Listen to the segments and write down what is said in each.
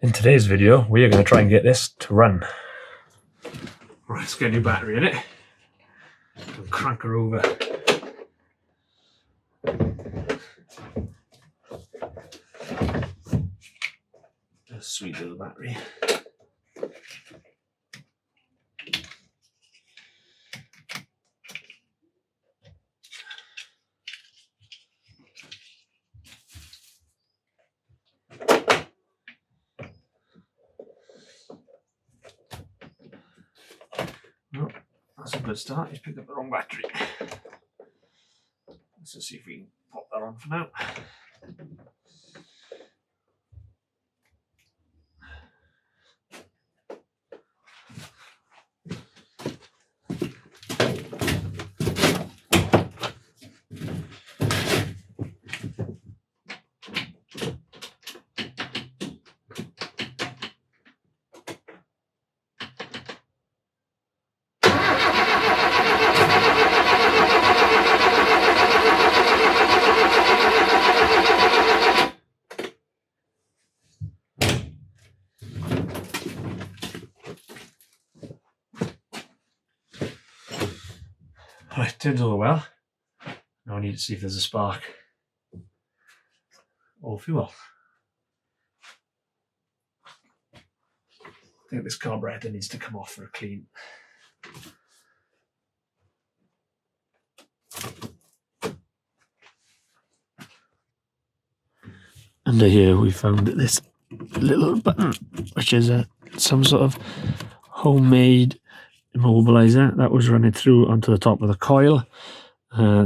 In today's video, we are going to try and get this to run. Right, let's get a new battery in it and crank her over. A sweet little battery. Well, that's a good start. He's picked up the wrong battery. Let's just see if we can pop that on for now. Right, turns all well. Now I need to see if there's a spark or fuel. I think this carburetor needs to come off for a clean. Under here we found this little button, which is some sort of homemade immobilizer that was running through onto the top of the coil.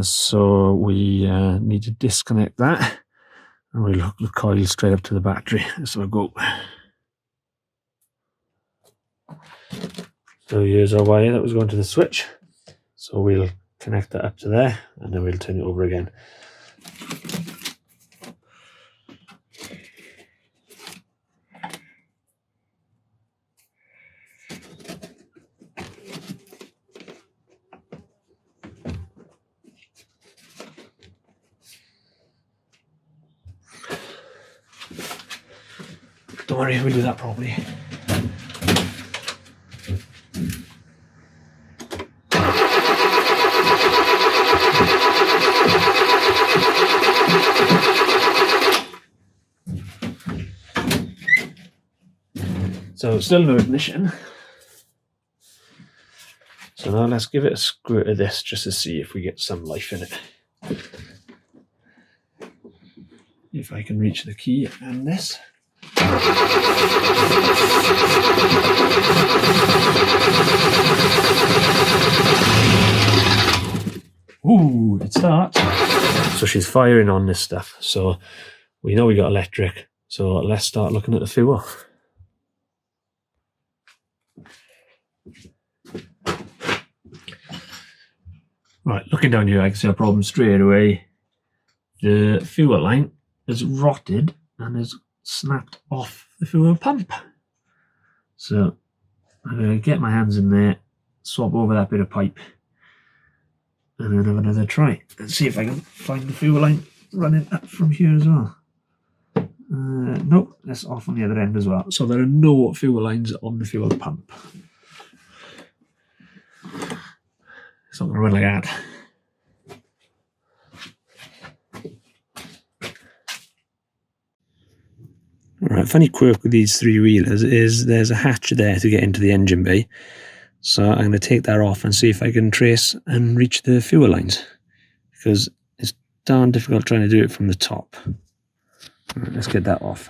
So we need to disconnect that, and we'll hook the coil straight up to the battery. Let's have a go. So here's our wire that was going to the switch. So we'll connect that up to there, and then we'll turn it over again. Don't worry, we'll do that properly. So still no ignition. So now let's give it a squirt of this just to see if we get some life in it. If I can reach the key and this. Ooh, it starts. So she's firing on this stuff. So we know we got electric. So let's start looking at the fuel. Right, looking down here, I can see a problem straight away. The fuel line is rotted and is snapped off the fuel pump. So I'm going to get my hands in there, swap over that bit of pipe, and then have another try and see if I can find the fuel line running up from here as well. Nope, that's off on the other end as well. So there are no fuel lines on the fuel pump. It's not going to run like that. Alright, funny quirk with these three-wheelers is there's a hatch there to get into the engine bay. So I'm going to take that off and see if I can trace and reach the fuel lines, because it's darn difficult trying to do it from the top. Right, let's get that off.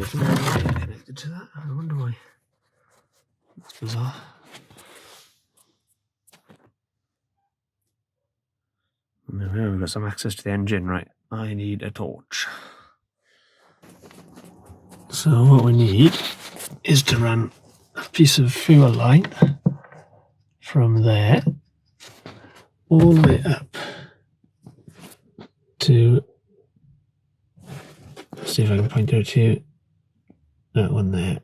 Connected to that, I wonder why. That's bizarre. And there we are, we've got some access to the engine. Right, I need a torch. So what we need is to run a piece of fuel line from there all the way up to, let's see if I can point out here, that one there.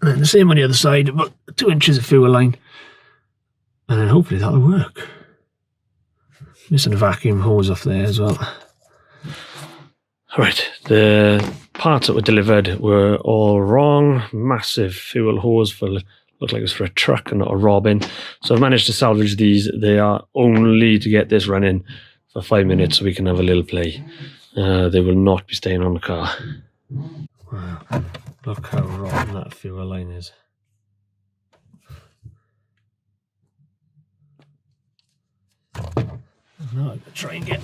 And the same on the other side, about 2 inches of fuel line. And then hopefully that'll work. Missing a vacuum hose off there as well. Right, the parts that were delivered were all wrong. Massive fuel hose for, looked like it was for a truck and not a Robin. So I've managed to salvage these. They are only to get this running for 5 minutes so we can have a little play. They will not be staying on the car. Wow, look how rotten that fuel line is. Now I'm going to try and get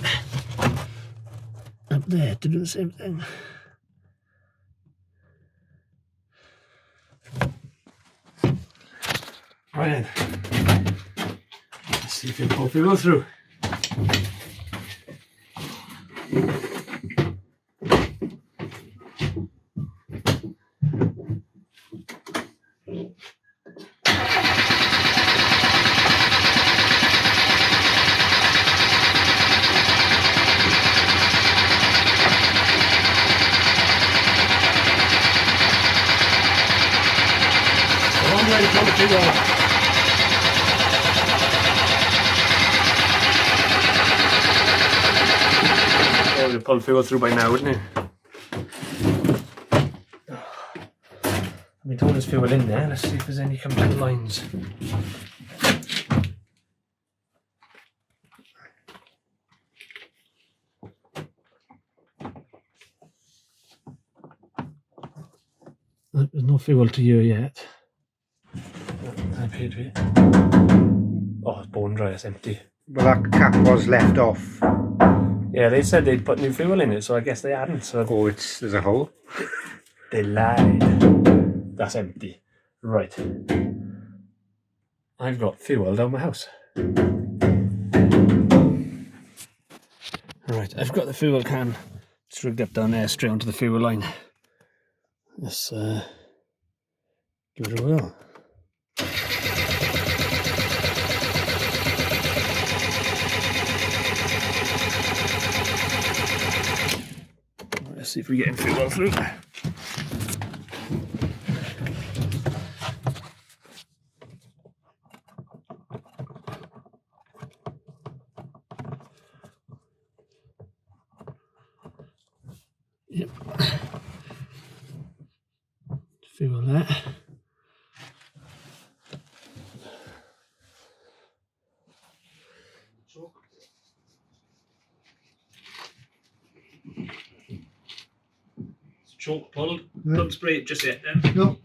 up there to do the same thing. Right then, let's see if we can pull fuel through. I'm ready to pull the fuel off. Oh, we'd pull fuel through by now, wouldn't it? We told there's fuel in there. Let's see if there's any coming to the lines. There's no fuel to you yet. I paid for it. Oh, it's bone dry, it's empty. Well, that cap was left off. Yeah, they said they'd put new fuel in it, so I guess they hadn't. So Oh, there's a hole. they lied. That's empty. Right. I've got fuel down my house. Right, I've got the fuel can. It's rigged up down there, straight onto the fuel line. Let's give it a whirl. Let's see if we get in fuel through. Yep. Fuel there. Chalk pulled. Yeah. Don't spray it just yet then. No.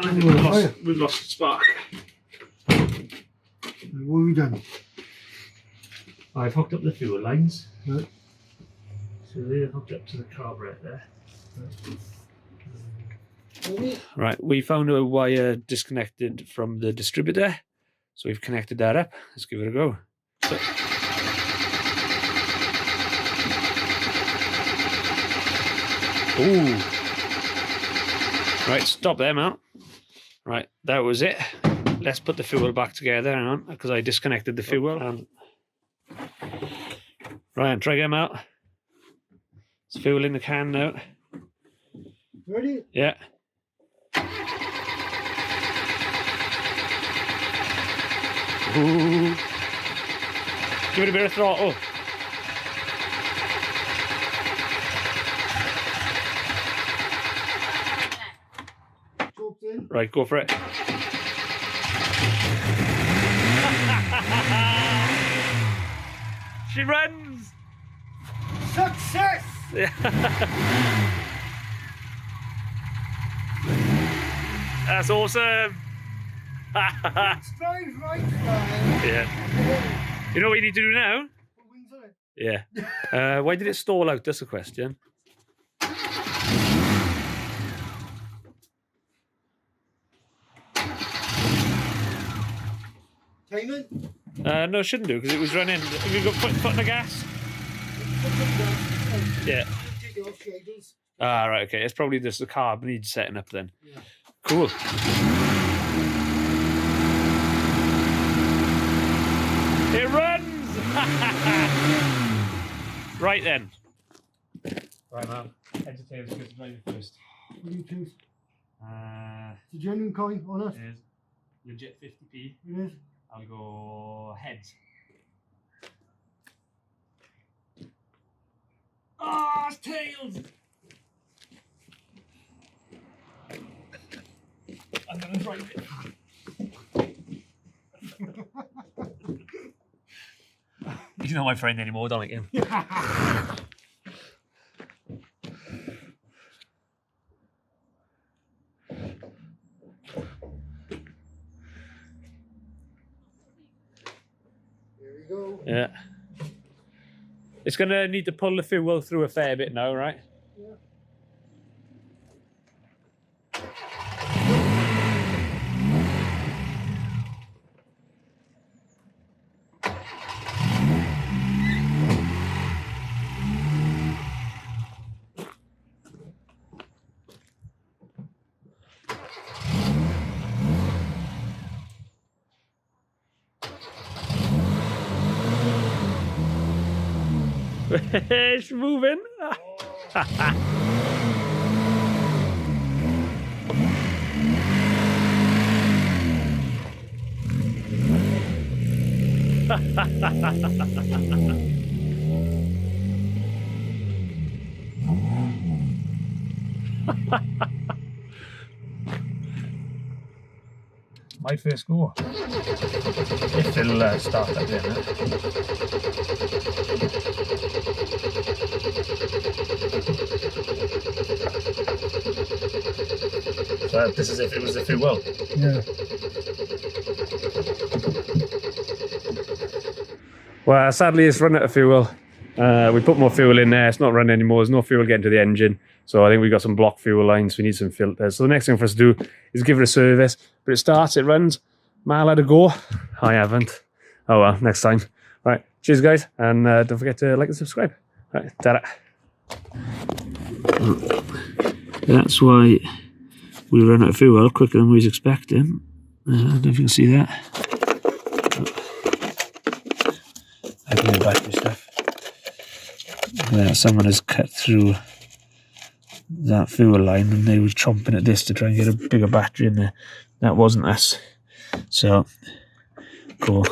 I think we've lost spark. What have we done? I've hooked up the fuel lines. Right. So they're hooked up to the carburetor there. Right, we found a wire disconnected from the distributor. So we've connected that up. Let's give it a go. So, ooh. Right, stop there, Mount. Right, that was it. Let's put the fuel back together, hang on, because I disconnected the fuel. Ryan, try get them out. There's fuel in the can now. Ready? Yeah. Ooh. Give it a bit of throttle. Choked in. Right, go for it. She runs! Success! That's awesome! Straight right line. Yeah. You know what you need to do now? Put wings on it. Yeah. Why did it stall out? That's the question. timing? No, it shouldn't do because it was running. Have you got foot on the gas? Yeah. Take it off shaders. Ah, right, okay. It's probably just the carb needs setting up then. Yeah. Cool. It runs! Right then. Right, man. Heads or tails, goes driving first. What do you choose? It It's a genuine coin on it. is legit 50p. It is. I'll go heads. Ah, it's tails! I'm gonna drive it. He's not my friend anymore, don't like him. Here we go. Yeah. It's gonna need to pull the fuel through a fair bit now, right? Yeah. It's moving. My first go. If it'll start up there now. So this is if it was a fuel. Yeah. Well, sadly it's run out of fuel. We put more fuel in there, it's not running anymore, there's no fuel getting to the engine. So I think we've got some block fuel lines, we need some filters. So the next thing for us to do is give it a service. But it starts, it runs. Mal had a go. I haven't. Oh well, next time. Right, cheers guys, and don't forget to like and subscribe. Right, ta-da. That's why we ran out of fuel quicker than we was expecting. I don't know if you can see that. I can do battery stuff. Someone has cut through that fuel line and they were chomping at this to try and get a bigger battery in there. That wasn't us. So, cool.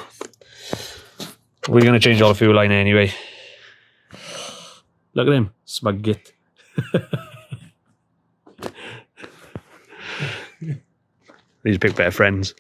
We're going to change all the fuel line anyway. Look at him, smug git. Need to pick better friends.